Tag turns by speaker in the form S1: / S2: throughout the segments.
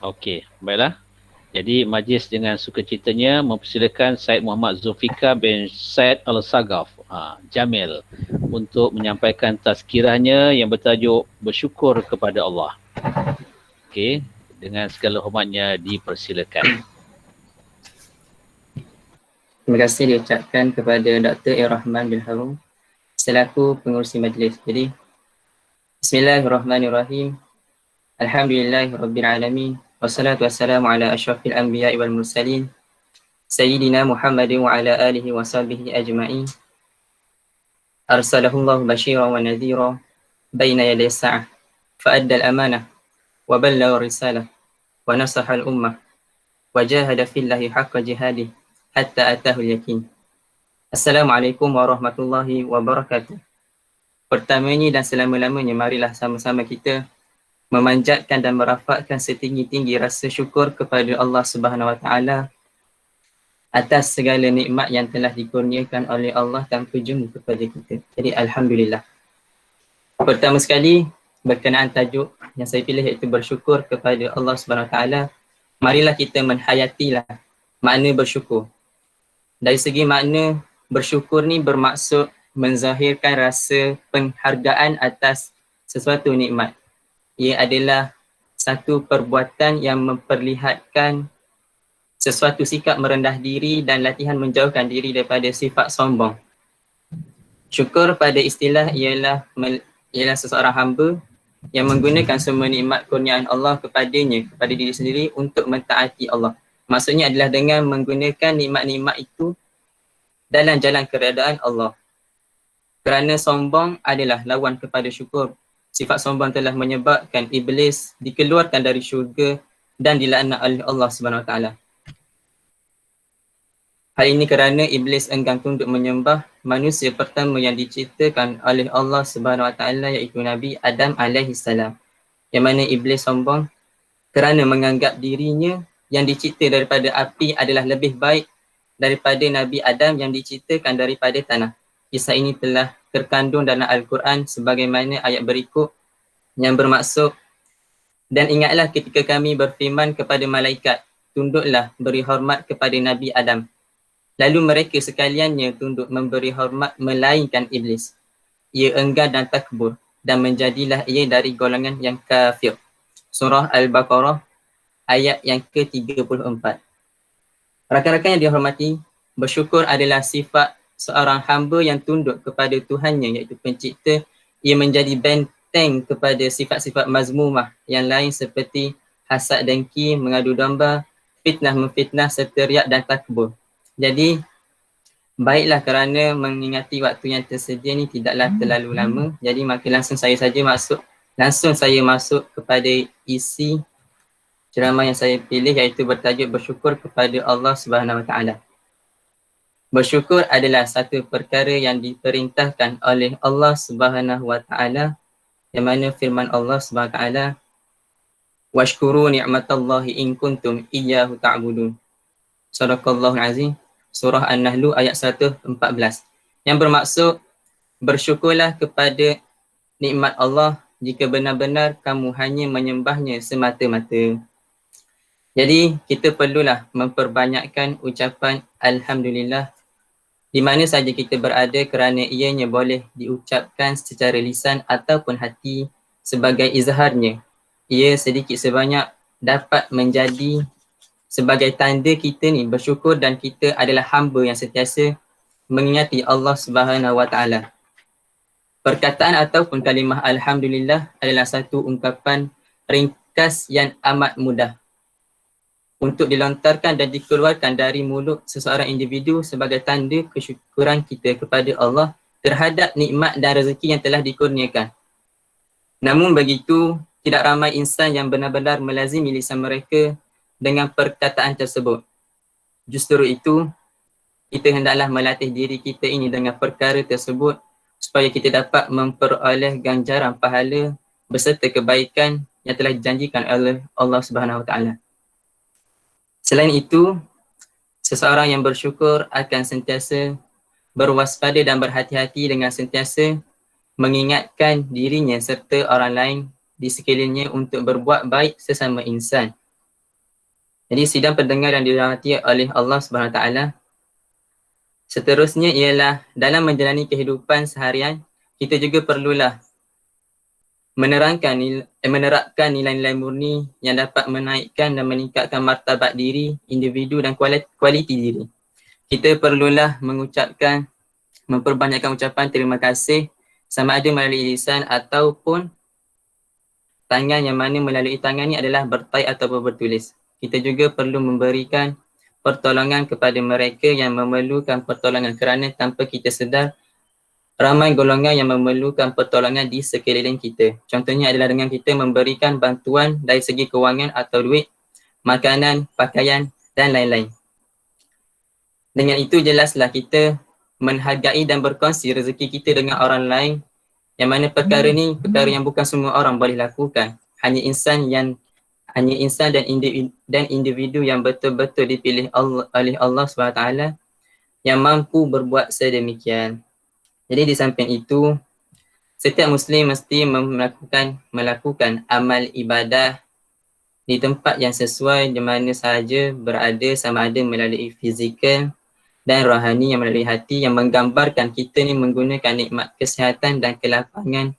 S1: Okey, baiklah. Jadi majlis dengan sukacitanya mempersilakan Syed Muhammad Zulfikar bin Syed Al-Sagaf, Jamil, untuk menyampaikan tazkirahnya yang bertajuk bersyukur kepada Allah. Okey, dengan segala hormatnya dipersilakan.
S2: Terima kasih diucapkan kepada Dr. Rahman bin Harun selaku pengurusi majlis. Jadi, Bismillahirrahmanirrahim. Alhamdulillahirabbil alamin. Wassalatu wassalamu ala asyrafil anbiya'i wal mursalin. Sayyidina Muhammadin wa ala alihi wa sahbihi ajma'in. Arsalahullahu basyiran wa nadhira baina yaday sa'ah. Fa'adda al-amanah wa ballagha risalah wa nasaha al-ummah wa jahada fillahi haqqa jihadih hatta atahul yakin. Assalamualaikum warahmatullahi wabarakatuh. Pertamanya dan selama-lamanya, marilah sama-sama kita memanjatkan dan merafakkan setinggi-tinggi rasa syukur kepada Allah Subhanahu Wa Taala atas segala nikmat yang telah dikurniakan oleh Allah tanpa jemu kepada kita. Jadi alhamdulillah. Pertama sekali, berkenaan tajuk yang saya pilih iaitu bersyukur kepada Allah Subhanahu Wa Taala. Marilah kita menghayatilah makna bersyukur. Dari segi makna, bersyukur ni bermaksud menzahirkan rasa penghargaan atas sesuatu nikmat. Ia adalah satu perbuatan yang memperlihatkan sesuatu sikap merendah diri dan latihan menjauhkan diri daripada sifat sombong. Syukur pada istilah ialah seseorang hamba yang menggunakan semua nikmat kurniaan Allah kepadanya, kepada diri sendiri untuk mentaati Allah. Maksudnya adalah dengan menggunakan nikmat-nikmat itu dalam jalan keredaan Allah. Kerana sombong adalah lawan kepada syukur. Sifat sombong telah menyebabkan iblis dikeluarkan dari syurga dan dilaknat oleh Allah Subhanahu Wa Taala. Hal ini kerana iblis enggan tunduk menyembah manusia pertama yang diciptakan oleh Allah Subhanahu Wa Taala, iaitu Nabi Adam alaihi salam. Yang mana iblis sombong kerana menganggap dirinya yang dicipta daripada api adalah lebih baik daripada Nabi Adam yang diciptakan daripada tanah. Kisah ini telah terkandung dalam Al-Quran sebagaimana ayat berikut yang bermaksud, dan ingatlah ketika kami berfirman kepada malaikat, tunduklah beri hormat kepada Nabi Adam. Lalu mereka sekaliannya tunduk memberi hormat melainkan iblis. Ia enggan dan takbur dan menjadilah ia dari golongan yang kafir. Surah Al-Baqarah ayat yang ke-34. Rakan-rakan yang dihormati, bersyukur adalah sifat seorang hamba yang tunduk kepada Tuhannya, iaitu pencipta. Ia menjadi benteng kepada sifat-sifat mazmumah yang lain seperti hasad, dengki, mengadu domba, fitnah, memfitnah, serta riak dan takbur. Jadi, baiklah kerana mengingati waktu yang tersedia ni tidaklah terlalu lama. Jadi, maka langsung saya masuk kepada isi ceramah yang saya pilih, iaitu bertajuk bersyukur kepada Allah Subhanahu Wa Taala. Bersyukur adalah satu perkara yang diperintahkan oleh Allah Subhanahu Wa Taala, yang mana firman Allah Subhanahu Wa Taala, washkuru ni'matallahi in kuntum iyyahu ta'budun. Sadaqallahul azim. Surah An-Nahl ayat 114. Yang bermaksud, bersyukurlah kepada nikmat Allah jika benar-benar kamu hanya menyembahnya semata-mata. Jadi kita perlulah memperbanyakkan ucapan Alhamdulillah di mana saja kita berada, kerana ianya boleh diucapkan secara lisan ataupun hati sebagai izharnya. Ia sedikit sebanyak dapat menjadi sebagai tanda kita ni bersyukur dan kita adalah hamba yang sentiasa mengingati Allah Subhanahu Wa Taala. Perkataan ataupun kalimah Alhamdulillah adalah satu ungkapan ringkas yang amat mudah untuk dilontarkan dan dikeluarkan dari mulut seseorang individu sebagai tanda kesyukuran kita kepada Allah terhadap nikmat dan rezeki yang telah dikurniakan. Namun begitu, tidak ramai insan yang benar-benar melazimi lisan mereka dengan perkataan tersebut. Justru itu, kita hendaklah melatih diri kita ini dengan perkara tersebut supaya kita dapat memperoleh ganjaran pahala beserta kebaikan yang telah dijanjikan oleh Allah Subhanahu Wa Taala. Selain itu, seseorang yang bersyukur akan sentiasa berwaspada dan berhati-hati dengan sentiasa mengingatkan dirinya serta orang lain di sekelilingnya untuk berbuat baik sesama insan. Jadi sidang pendengar yang dirahmati oleh Allah Subhanahu Wa Taala, seterusnya ialah dalam menjalani kehidupan seharian, kita juga perlulah menerapkan nilai-nilai murni yang dapat menaikkan dan meningkatkan martabat diri, individu dan kualiti diri. Kita perlulah memperbanyakkan ucapan terima kasih sama ada melalui lisan ataupun tangan, yang mana melalui tangan ni adalah bertai ataupun bertulis. Kita juga perlu memberikan pertolongan kepada mereka yang memerlukan pertolongan, kerana tanpa kita sedar, ramai golongan yang memerlukan pertolongan di sekeliling kita. Contohnya adalah dengan kita memberikan bantuan dari segi kewangan atau duit, makanan, pakaian dan lain-lain. Dengan itu jelaslah kita menghargai dan berkongsi rezeki kita dengan orang lain, yang mana perkara ni perkara yang bukan semua orang boleh lakukan. Hanya insan dan individu yang betul-betul dipilih oleh Allah SWT yang mampu berbuat sedemikian. Jadi di samping itu, setiap Muslim mesti melakukan amal ibadah di tempat yang sesuai, di mana sahaja berada, sama ada melalui fizikal dan rohani yang melalui hati, yang menggambarkan kita ni menggunakan nikmat kesihatan dan kelapangan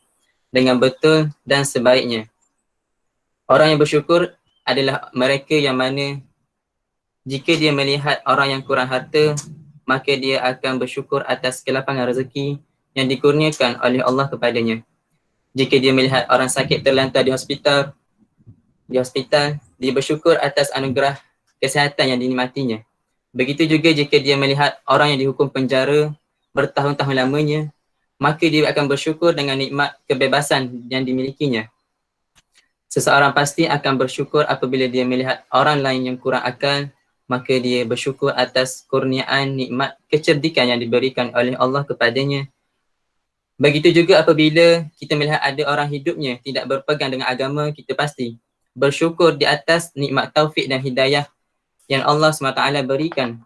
S2: dengan betul dan sebaiknya. Orang yang bersyukur adalah mereka yang mana jika dia melihat orang yang kurang harta, maka dia akan bersyukur atas kelapangan rezeki yang dikurniakan oleh Allah kepadanya. Jika dia melihat orang sakit terlantar di hospital, dia bersyukur atas anugerah kesihatan yang dinikmatinya. Begitu juga jika dia melihat orang yang dihukum penjara bertahun-tahun lamanya, maka dia akan bersyukur dengan nikmat kebebasan yang dimilikinya. Seseorang pasti akan bersyukur apabila dia melihat orang lain yang kurang akal, maka dia bersyukur atas kurniaan nikmat kecerdikan yang diberikan oleh Allah kepadanya. Begitu juga apabila kita melihat ada orang hidupnya tidak berpegang dengan agama, kita pasti bersyukur di atas nikmat taufik dan hidayah yang Allah SWT berikan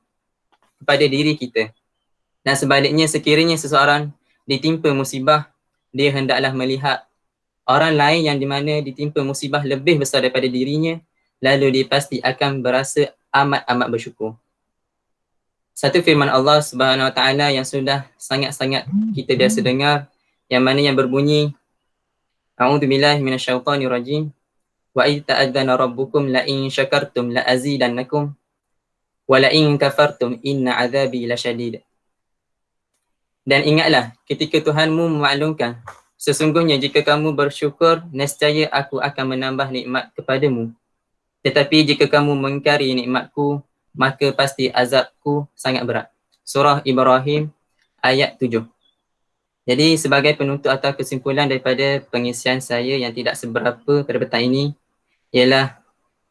S2: kepada diri kita. Dan sebaliknya, sekiranya seseorang ditimpa musibah, dia hendaklah melihat orang lain yang di mana ditimpa musibah lebih besar daripada dirinya, lalu dia pasti akan berasa amat-amat bersyukur. Satu firman Allah Subhanahu Wa Taala yang sudah sangat-sangat kita biasa dengar, yang mana yang berbunyi, A'udzubillahi minasyaitonirrajim, wa idh ta'adzana rabbukum la in syakartum la azidannakum wa la in kafartum inna azabi lasyadid. Dan ingatlah ketika Tuhanmu memaklumkan, sesungguhnya jika kamu bersyukur, nescaya aku akan menambah nikmat kepadamu. Tetapi jika kamu mengingkari nikmatku, maka pasti azabku sangat berat. Surah Ibrahim ayat 7. Jadi sebagai penutup atau kesimpulan daripada pengisian saya yang tidak seberapa pada petang ini, ialah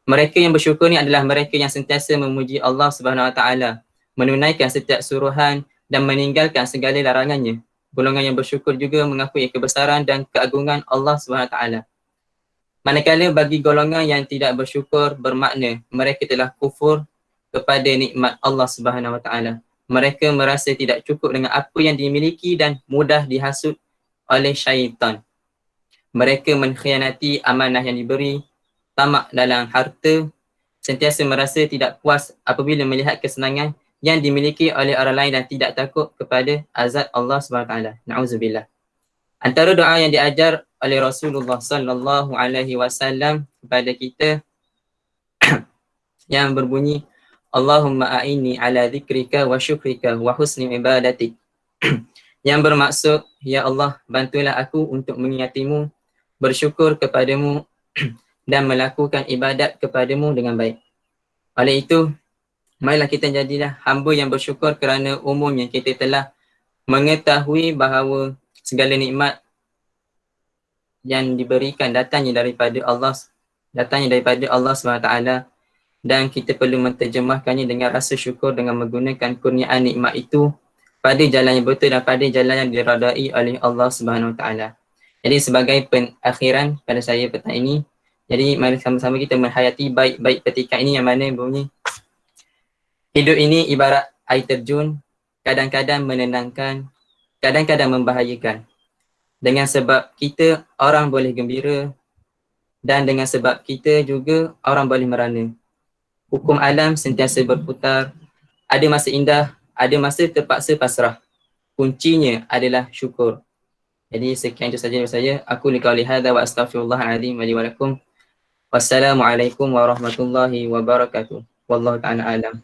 S2: mereka yang bersyukur ni adalah mereka yang sentiasa memuji Allah Subhanahu Wa Taala, menunaikan setiap suruhan dan meninggalkan segala larangannya. Golongan yang bersyukur juga mengakui kebesaran dan keagungan Allah Subhanahu Wa Taala. Manakala bagi golongan yang tidak bersyukur, bermakna mereka telah kufur kepada nikmat Allah Subhanahu Wa Taala. Mereka merasa tidak cukup dengan apa yang dimiliki dan mudah dihasut oleh syaitan. Mereka mengkhianati amanah yang diberi, tamak dalam harta, sentiasa merasa tidak puas apabila melihat kesenangan yang dimiliki oleh orang lain dan tidak takut kepada azab Allah SWT. Na'udzubillah. Antara doa yang diajar oleh Rasulullah sallallahu alaihi wasallam kepada kita yang berbunyi, Allahumma a'inni ala dzikrika wa syukrika wa husni ibadatik. Yang bermaksud, ya Allah, bantulah aku untuk mengingatimu, bersyukur kepadamu dan melakukan ibadat kepadamu dengan baik. Oleh itu, marilah kita jadilah hamba yang bersyukur, kerana umumnya kita telah mengetahui bahawa segala nikmat yang diberikan datangnya daripada Allah SWT, dan kita perlu menterjemahkannya dengan rasa syukur dengan menggunakan kurniaan nikmat itu pada jalan yang betul dan pada jalan yang diredai oleh Allah SWT. Jadi sebagai penakhiran pada saya petang ini, jadi mari sama-sama kita menghayati baik-baik petikan ini, yang mana bunyi, hidup ini ibarat air terjun, kadang-kadang menenangkan, kadang-kadang membahayakan. Dengan sebab kita, orang boleh gembira, dan dengan sebab kita juga, orang boleh merana. Hukum alam sentiasa berputar, ada masa indah, ada masa terpaksa pasrah. Kuncinya adalah syukur. Jadi sekian itu saja dari saya. Aku liqauli hadza wa astaghfirullahalazim wa li wa lakum. Wassalamualaikum warahmatullahi wabarakatuh. Wallahu ta'ala alam.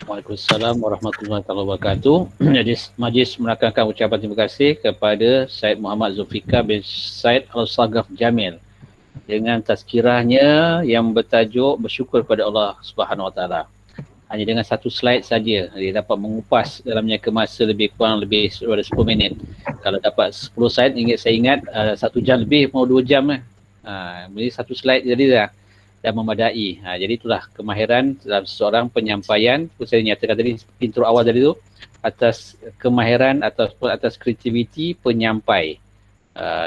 S1: Waalaikumsalam warahmatullahi wabarakatuh. Jadi majlis merakamkan ucapan terima kasih kepada Syed Muhammad Zulfikar bin Syed Al-Saghaf Jamil dengan tazkirahnya yang bertajuk bersyukur kepada Allah Subhanahu Wa Taala. Hanya dengan satu slide saja dia dapat mengupas dalamnya ke masa lebih kurang lebih daripada 10 minit. Kalau dapat 10 slide, saya ingat 1 jam lebih mau 2 jam jadi satu slide jadi dah memadai. Jadi itulah kemahiran dalam seorang penyampaian. Saya nyatakan tadi intro awal tadi tu atas kemahiran ataupun atas kreativiti penyampai.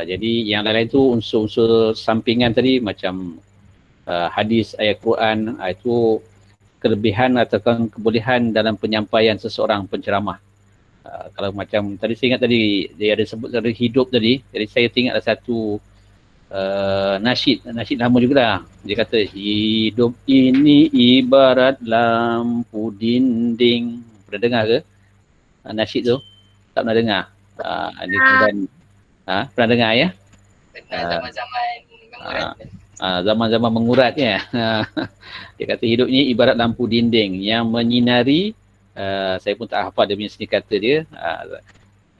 S1: Jadi yang lain-lain tu unsur-unsur sampingan tadi macam hadis, ayat Quran, itu kelebihan ataupun kebolehan dalam penyampaian seseorang penceramah. Kalau macam tadi saya ingat tadi dia ada sebut dari hidup tadi, jadi saya teringat ada satu nasyid lama jugalah. Dia kata hidup ini ibarat lampu dinding. Pernah dengar ke nasyid tu? Tak pernah dengar. Dia kemudian pernah dengar ya?
S2: Zaman-zaman mengurat.
S1: Zaman-zaman mengurat ya. Dia kata hidup ini ibarat lampu dinding yang menyinari, saya pun tak hafal dia punya seni kata dia.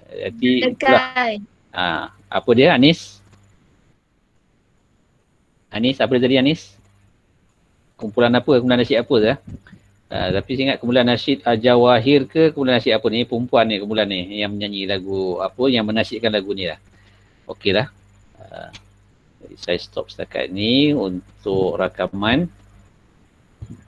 S1: Jadi apa dia Anis? Anis, apa dia tadi Anis? Kumpulan apa? Kumpulan nasyid apa tu? Tapi saya ingat kumpulan nasyid Al-Jawahir ke kumpulan nasyid apa ni? Perempuan ni kumpulan ni yang menyanyi lagu apa, yang menasyidkan lagu ni lah. Okey lah. Jadi saya stop setakat ni untuk rakaman.